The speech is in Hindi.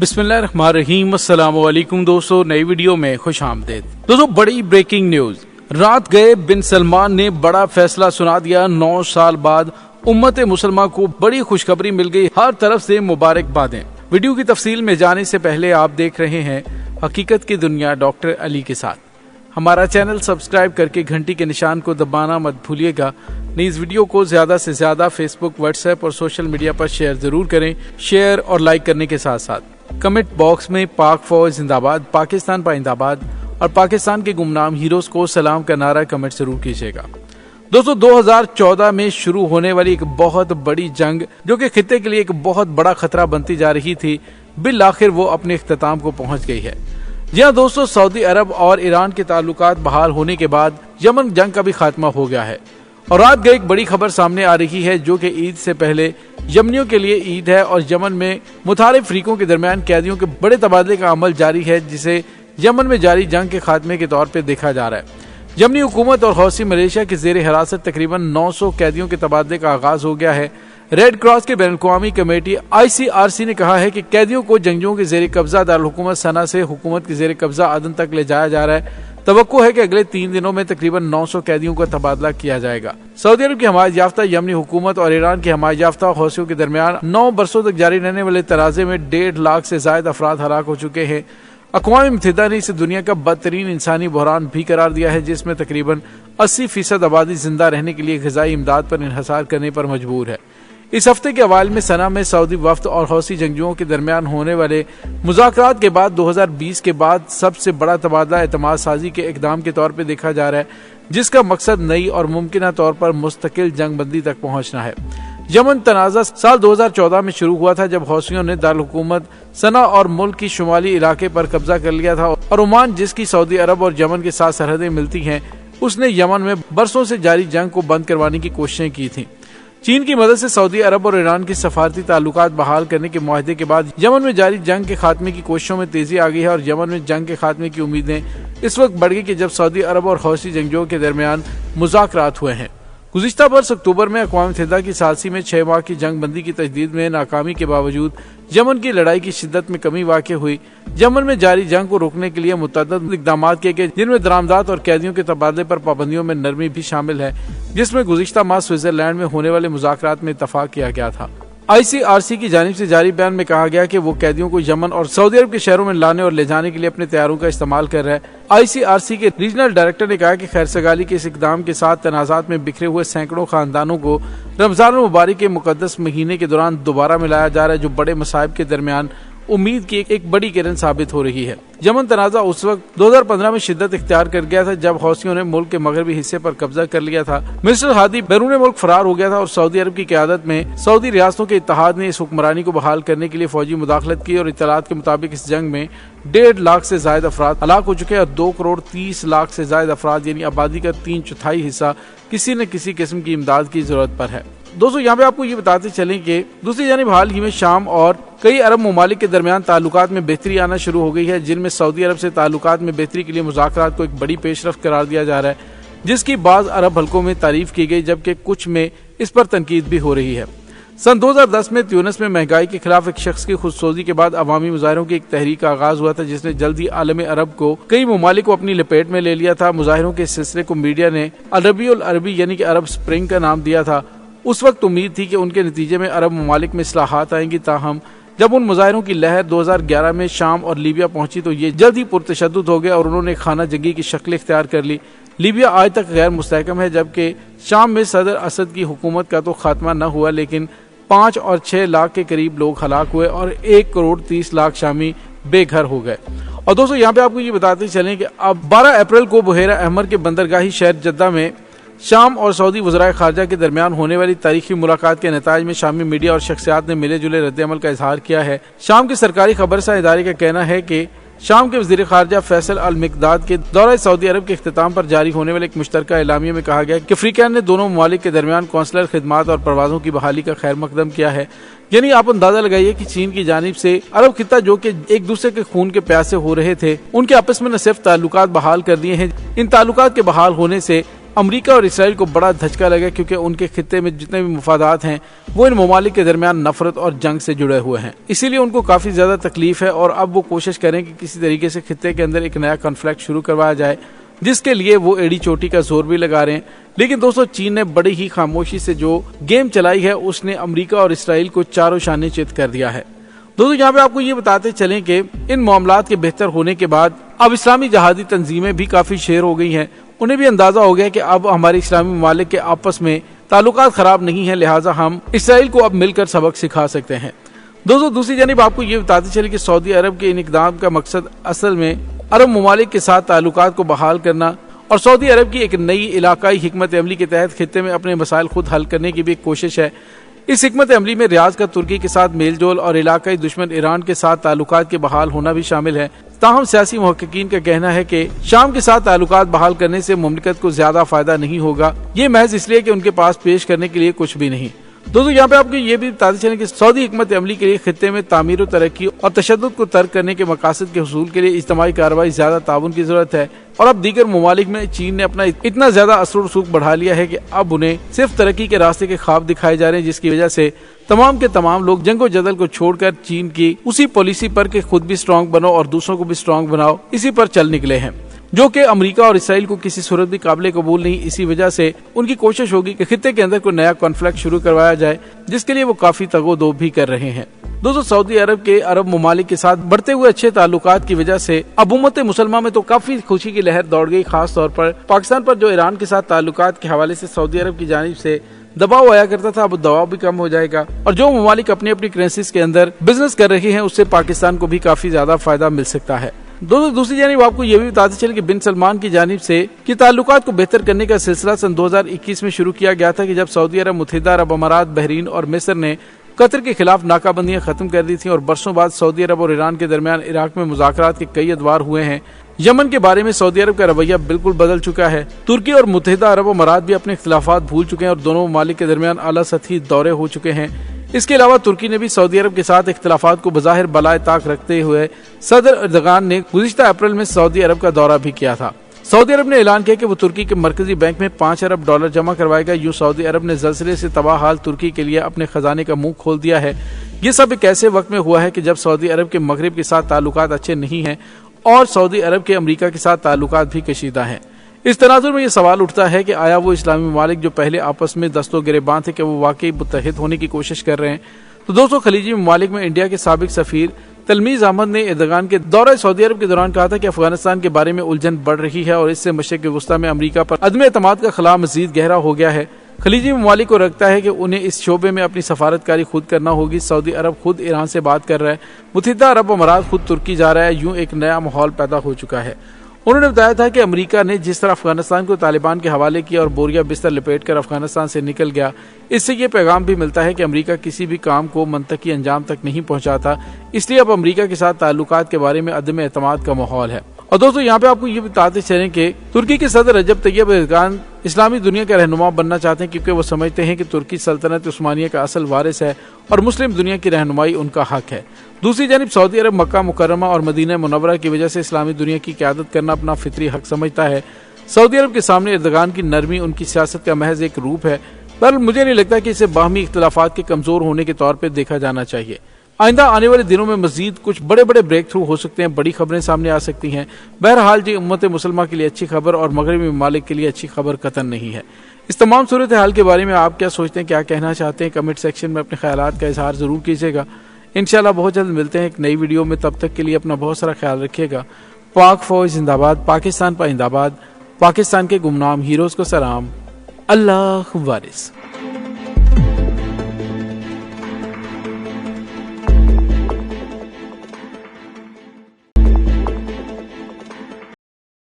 बिस्मिल्लाहिर्रहमानिर्रहीम। अस्सलाम वालेकुम दोस्तों, नई वीडियो में खुश आमदीद। दोस्तों, बड़ी ब्रेकिंग न्यूज, रात गए बिन सलमान ने बड़ा फैसला सुना दिया। 9 साल बाद उम्मत मुसलमान को बड़ी खुशखबरी मिल गई, हर तरफ से मुबारकबादें। वीडियो की तफसील में जाने से पहले आप देख रहे हैं हकीकत की दुनिया डॉक्टर अली के साथ। हमारा चैनल सब्सक्राइब करके घंटी के निशान को दबाना मत भूलिएगा। इस वीडियो को ज्यादा से ज्यादा फेसबुक, व्हाट्सएप और सोशल मीडिया पर शेयर जरूर करें। शेयर और लाइक करने के साथ साथ कमेंट बॉक्स में पाक फौज जिंदाबाद, पाकिस्तान पाइंदाबाद और पाकिस्तान के गुमनाम हीरोज को सलाम का नारा कमेंट जरूर कीजिएगा। दोस्तों, 2014 में शुरू होने वाली एक बहुत बड़ी जंग, जो कि खित्ते के लिए एक बहुत बड़ा खतरा बनती जा रही थी, बिल आखिर वो अपने इख्तिताम को पहुंच गई है। जी हाँ दोस्तों, सऊदी अरब और ईरान के ताल्लुकात बहाल होने के बाद यमन जंग का भी खात्मा हो गया है। और रात गए एक बड़ी खबर सामने आ रही है, जो कि ईद से पहले यमनियों के लिए ईद है और यमन में मुखालिफ फरीकों के दरमियान कैदियों के बड़े तबादले का अमल जारी है, जिसे यमन में जारी जंग के खात्मे के तौर पर देखा जा रहा है। यमनी हुकूमत और हौसी मलेशिया के जेर हिरासत तकरीबन 900 कैदियों के तबादले का आगाज हो गया है। रेड क्रॉस की बैनुल-अक़वामी कमेटी ICRC ने कहा है कि कैदियों को जंगियों के जेर कब्जा दारुल हुकूमत सना से हुकूमत के जेर कब्जा अदन तक ले जाया जा रहा है। तवक्को है कि अगले 3 दिनों में तकरीबन 900 कैदियों का तबादला किया जाएगा। सऊदी अरब की हमायत याफ्ता यमनी हुकूमत और ईरान की हमायत याफ्ता हौसियों के दरमियान 9 बरसों तक जारी रहने वाले तनाज़े में 1.5 लाख से ज्यादा अफराद हलाक हो चुके हैं। अक़वाम मुत्तहिदा ने इसे दुनिया का बदतरीन इंसानी बहरान भी करार दिया है, जिसमें तकरीबन 80% आबादी जिंदा रहने के लिए ग़िज़ाई इमदाद पर इन्हसार करने पर मजबूर है। इस हफ्ते के अवाइल में सना में सऊदी वफ्द और हौसी जंगियों के दरमियान होने वाले मुज़ाकरात के बाद 2020 के बाद सबसे बड़ा तबादला एतमाद साजी के इक़दाम के तौर पर देखा जा रहा है, जिसका मकसद नई और मुमकिन तौर पर मुस्तकिल जंग बंदी तक पहुंचना है। यमन तनाज़ा साल 2014 में शुरू हुआ था, जब हौसियों ने दारुल हुकूमत सना और मुल्क की शुमाली इलाके पर कब्जा कर लिया था और ओमान, जिसकी सऊदी अरब और यमन के साथ सरहदें मिलती हैं, उसने यमन में बरसों से जारी जंग को बंद करवाने की कोशिशें की थी। चीन की मदद से सऊदी अरब और ईरान की सफारती ताल्लुकात बहाल करने के मुआहदे के बाद यमन में जारी जंग के खात्मे की कोशिशों में तेजी आ गई है और यमन में जंग के खात्मे की उम्मीदें इस वक्त बढ़ गई कि जब सऊदी अरब और हौसी जंगियों के दरमियान मुज़ाकरात हुए हैं। गुज़िश्ता बरस अक्टूबर में अक़वाम मुत्तहिदा की सालसी में 6 माह की जंग बंदी की तजदीद में नाकामी के बावजूद यमन की लड़ाई की शिद्दत में कमी वाक़ई हुई। यमन में जारी जंग को रोकने के लिए मुतअद्दिद इक़दाम किए गए, जिनमें दरामदात और कैदियों के तबादले पर पाबंदियों में नरमी भी शामिल है, जिसमें गुज़िश्ता माह स्विट्जरलैंड में होने वाले मुज़ाकरात में इत्तफाक किया गया था। ICRC की जानिब से जारी बयान में कहा गया कि वो कैदियों को यमन और सऊदी अरब के शहरों में लाने और ले जाने के लिए अपने तैयारों का इस्तेमाल कर रहा है। ICRC के रीजनल डायरेक्टर ने कहा कि खैरसगाली के इस इक़दाम के साथ तनाज़ात में बिखरे हुए सैकड़ों खानदानों को रमजान मुबारक के मुकद्दस महीने के दौरान दोबारा मिलाया जा रहा है, जो बड़े मसाइब के दरमियान उम्मीद की एक बड़ी किरण साबित हो रही है। यमन तनाज़ा उस वक्त 2015 में शिद्दत इख्तियार कर गया था, जब हौसियों ने मुल्क के मगरबी हिस्से पर कब्जा कर लिया था। मिस्टर हादी बैरून मुल्क फरार हो गया था और सऊदी अरब की क़यादत में सऊदी रियासतों के इत्तेहाद ने इस हुक्मरानी को बहाल करने के लिए फौजी मुदाखलत की और इत्तलात के मुताबिक इस जंग में 1.5 लाख से ज्यादा अफराद हलाक हो चुके हैं और 2 करोड़ 30 लाख से ज्यादा अफराद यानी आबादी का 3/4 हिस्सा किसी न किसी किस्म की इमदाद की जरूरत पर है। दोस्तों, यहाँ पे आपको ये बताते चलें कि दूसरी जानिब हाल ही में शाम और कई अरब ममालिक के दरमियान ताल्लुकात में बेहतरी आना शुरू हो गई है, जिनमें सऊदी अरब से ताल्लुकात में बेहतरी के लिए मुज़ाकरात को एक बड़ी पेशरफ्त करार दिया जा रहा है, जिसकी बाज़ अरब हल्कों में तारीफ की गई, जबकि कुछ में इस पर तनकीद भी हो रही है। सन 2010 में त्यूनिस में महंगाई के खिलाफ एक शख्स की खुदसोजी के बाद अवामी मुजाहिरों की एक तहरीक का आगाज हुआ था, जिसने जल्द ही आलम अरब को कई ममालिक को अपनी लपेट में ले लिया था। मुजाहिरों के इस सिलसिले को मीडिया ने अरबियुल अरबी यानी कि अरब स्प्रिंग का नाम दिया था। उस वक्त उम्मीद थी कि उनके नतीजे में अरब ममालिक में इस्लाहात आएंगी, ताहम जब उन मुजाहिरों की लहर 2011 में शाम और लीबिया पहुंची तो ये जल्द ही पुरतशद्दुद हो गया और उन्होंने खाना जंगी की शक्ल इख्तियार कर ली। लीबिया आज तक गैर मुस्तहकम है, जबकि शाम में सदर असद की हुकूमत का तो खात्मा न हुआ, लेकिन 5 और 6 लाख के करीब लोग हलाक हुए और 1 करोड़ 30 लाख शामी बेघर हो गए। और दोस्तों, यहाँ पे आपको ये बताते चलें कि अब 12 अप्रैल को बुहेरा अहमर के बंदरगाही शहर जद्दा में शाम और सऊदी वज़राए खारजा के दरमियान होने वाली तारीखी मुलाकात के नताज में शामी मीडिया और शख्सियात ने मिले जुले रद्द-ए-अमल का इजहार किया है। शाम के सरकारी खबरसां इदारे का कहना है कि शाम के वज़ीर खारजा फैसल अल मिकदाद के दौरे सऊदी अरब के इख्तिताम पर जारी होने वाले एक मुश्तरका एलामिया में कहा गया कि अफ्रीकन ने दोनों ममालिक के दरमियान कौंसलर खिदमात और परवाजों की बहाली का खैर मकदम किया है। यानी आप अंदाजा लगाइए कि चीन की जानिब से अरब खित्ता, जो कि एक दूसरे के खून के प्यासे हो रहे थे, उनके आपस में न सिर्फ ताल्लुकात बहाल कर दिए हैं, इन ताल्लुकात के बहाल होने से अमेरिका और इसराइल को बड़ा धचका लगा, क्योंकि उनके खित्ते में जितने भी मफादात हैं वो इन ममालिक के दरमियान नफरत और जंग से जुड़े हुए हैं। इसीलिए उनको काफी ज्यादा तकलीफ है और अब वो कोशिश करें कि किसी तरीके से खित्ते के अंदर एक नया कॉन्फ्लिक्ट शुरू करवाया जाए, जिसके लिए वो एड़ी चोटी का जोर भी लगा रहे हैं। लेकिन दोस्तों, चीन ने बड़ी ही खामोशी से जो गेम चलाई है उसने अमेरिका और इसराइल को चारों शाने चित कर दिया है। दोस्तों, यहाँ पे आपको ये बताते चलें कि इन मामलात के बेहतर होने के बाद अब इस्लामी जहादी तंजीमें भी काफी शेर हो गई हैं। उन्हें भी अंदाजा हो गया कि अब हमारे इस्लामी ममालिक के आपस में ताल्लुकात खराब नहीं है, लिहाजा हम इसराइल को अब मिलकर सबक सिखा सकते हैं। दोस्तों, दूसरी जानिब आपको ये बताते चले कि सऊदी अरब के इन इक़दाम का मकसद असल में अरब ममालिक के साथ ताल्लुकात को बहाल करना और सऊदी अरब की एक नई इलाकाई हिकमत अमली के तहत खित्ते में अपने मसाइल खुद हल करने की भी एक कोशिश है। इस हिकमत अमली में रियाद का तुर्की के साथ मेलजोल और इलाकाई दुश्मन ईरान के साथ ताल्लुकात के बहाल होना भी शामिल है। ताहम सियासी मुहक्किकीन का कहना है कि शाम के साथ ताल्लुकात बहाल करने से मुमलिकत को ज्यादा फायदा नहीं होगा, ये महज इसलिए कि उनके पास पेश करने के लिए कुछ भी नहीं। दोस्तों, यहाँ पे आपको ये भी बताते चलें कि सऊदी हिकमत अमली के लिए खित्ते में तामीर और तरक्की और तशद्दुद को तर्क करने के मकासद के हुसूल के लिए इज्तिमाई कार्रवाई ज्यादा ताउन की जरूरत है। और अब दीगर ममालिक में चीन ने अपना इतना ज्यादा असर रसूख बढ़ा लिया है कि अब उन्हें सिर्फ तरक्की के रास्ते के ख्वाब दिखाए जा रहे हैं, जिसकी वजह से तमाम के तमाम लोग जंगो जदल को छोड़कर चीन की उसी पॉलिसी पर कि खुद भी स्ट्रांग बनो और दूसरों को भी स्ट्रांग बनाओ, इसी पर चल निकले हैं, जो कि अमेरिका और इसराइल को किसी सूरत भी काबिल कबूल नहीं। इसी वजह से उनकी कोशिश होगी कि खित्ते के अंदर कोई नया कॉन्फ्लिक्ट शुरू करवाया जाए, जिसके लिए वो काफी तगोदो भी कर रहे हैं। दोस्तों, सऊदी अरब के अरब ममालिक के साथ बढ़ते हुए अच्छे ताल्लुकात की वजह से अब उम्मत मुसलमा में तो काफी खुशी की लहर दौड़ गई। खास तौर पर पाकिस्तान पर जो ईरान के साथ ताल्लुकात के हवाले से सऊदी अरब की जानिब से दबाव आया करता था, अब दबाव भी कम हो जाएगा और जो ममालिक अपनी अपनी करेंसीज के अंदर बिजनेस कर रहे हैं उससे पाकिस्तान को भी काफी ज्यादा फायदा मिल सकता है। दोस्तों, दूसरी जानिब आपको ये भी बताते चले कि बिन सलमान की जानिब से कि ताल्लुकात को बेहतर करने का सिलसिला सन 2021 में शुरू किया गया था, कि जब सऊदी अरब, मुत्तहिदा अरब अमारात, बहरीन और मिस्र ने कतर के खिलाफ नाकाबंदियां खत्म कर दी थी और बरसों बाद सऊदी अरब और ईरान के दरमियान इराक में मुज़ाकरात के कई अदवार हुए हैं। यमन के बारे में सऊदी अरब का रवैया बिल्कुल बदल चुका है। तुर्की और मुत्तहिदा अरब अमारात भी अपने इख्तिलाफात भूल चुके हैं और दोनों ममालिक के दरमियान आला सतही दौरे हो चुके हैं। इसके अलावा तुर्की ने भी सऊदी अरब के साथ इख्तिलाफात को बज़ाहिर बलाए ताक रखते हुए सदर एर्दोगान ने गुज़िश्ता अप्रैल में सऊदी अरब का दौरा भी किया था। सऊदी अरब ने ऐलान किया कि वो तुर्की के मरकजी बैंक में $5 अरब जमा करवाएगा। यूं सऊदी अरब ने ज़लज़ले से तबाह हाल तुर्की के लिए अपने खजाने का मुंह खोल दिया है। ये सब एक ऐसे वक्त में हुआ है कि जब सऊदी अरब के मगरिब के साथ ताल्लुकात अच्छे नहीं हैं और सऊदी अरब के अमेरिका के साथ ताल्लुकात भी कशीदा हैं। इस तनाजुर में ये सवाल उठता है कि आया वो इस्लामी ममालिक जो पहले आपस में दस्तों गिरेबान थे, कि वो वाकई मुत्तहिद होने की कोशिश कर रहे हैं। तो दोस्तों, खलीजी ममालिक में इंडिया के साबिक सफीर तलमीज अहमद ने एर्दोगान के दौरे सऊदी अरब के दौरान कहा था कि अफगानिस्तान के बारे में उलझन बढ़ रही है और इससे मशरिक़ वुस्ता में अमेरिका पर अदम एतमाद का खला मजीद गहरा हो गया है। खलीजी ममालिक को लगता है कि उन्हें इस शोबे में अपनी सफारतकारी खुद करना होगी। सऊदी अरब खुद ईरान से बात कर रहा है, मुत्तहिदा अरब अमारात खुद तुर्की जा रहा है। यूं एक नया माहौल पैदा हो चुका है। उन्होंने बताया था कि अमेरिका ने जिस तरह अफगानिस्तान को तालिबान के हवाले किया और बोरिया बिस्तर लपेट कर अफगानिस्तान से निकल गया, इससे ये पैगाम भी मिलता है कि अमेरिका किसी भी काम को मंतकी अंजाम तक नहीं पहुंचाता। इसलिए अब अमेरिका के साथ ताल्लुकात के बारे में अदम एतमाद का माहौल है। और दोस्तों, यहाँ पे आपको ये बताते चलें कि तुर्की के सदर रजब तैयब एर्दोगान इस्लामी दुनिया का रहनुमा बनना चाहते हैं, क्योंकि वो समझते हैं कि तुर्की सल्तनत उस्मानिया का असल वारिस है और मुस्लिम दुनिया की रहनुमाई उनका हक है। दूसरी जानिब सऊदी अरब मक्का मुकर्रमा और मदीना मुनव्वरा की वजह से इस्लामी दुनिया की क़यादत करना अपना फितरी हक समझता है। सऊदी अरब के सामने एर्दोगान की नरमी उनकी सियासत का महज एक रूप है, पर मुझे नहीं लगता कि इसे बाहमी इख्तिलाफात के कमजोर होने के तौर पर देखा जाना चाहिए। आइंदा आने वाले दिनों में मजीद कुछ बड़े बड़े ब्रेक थ्रू हो सकते हैं, बड़ी खबरें सामने आ सकती हैं। बहरहाल जी, उम्मत मुसलमान के लिए अच्छी खबर और मगरबी ममालिक के लिए अच्छी खबर कतन नहीं है। इस तमाम सूरत हाल के बारे में आप क्या सोचते हैं, क्या कहना चाहते हैं, कमेंट सेक्शन में अपने ख्यालात का इजहार जरूर कीजिएगा। इंशाल्लाह बहुत जल्द मिलते हैं एक नई वीडियो में। तब तक के लिए अपना बहुत सारा ख्याल रखिएगा। पाक फौज जिंदाबाद, पाकिस्तान पाइंदाबाद, पाकिस्तान के गुमनाम हीरोज को सलाम। अल्लाह वारिस।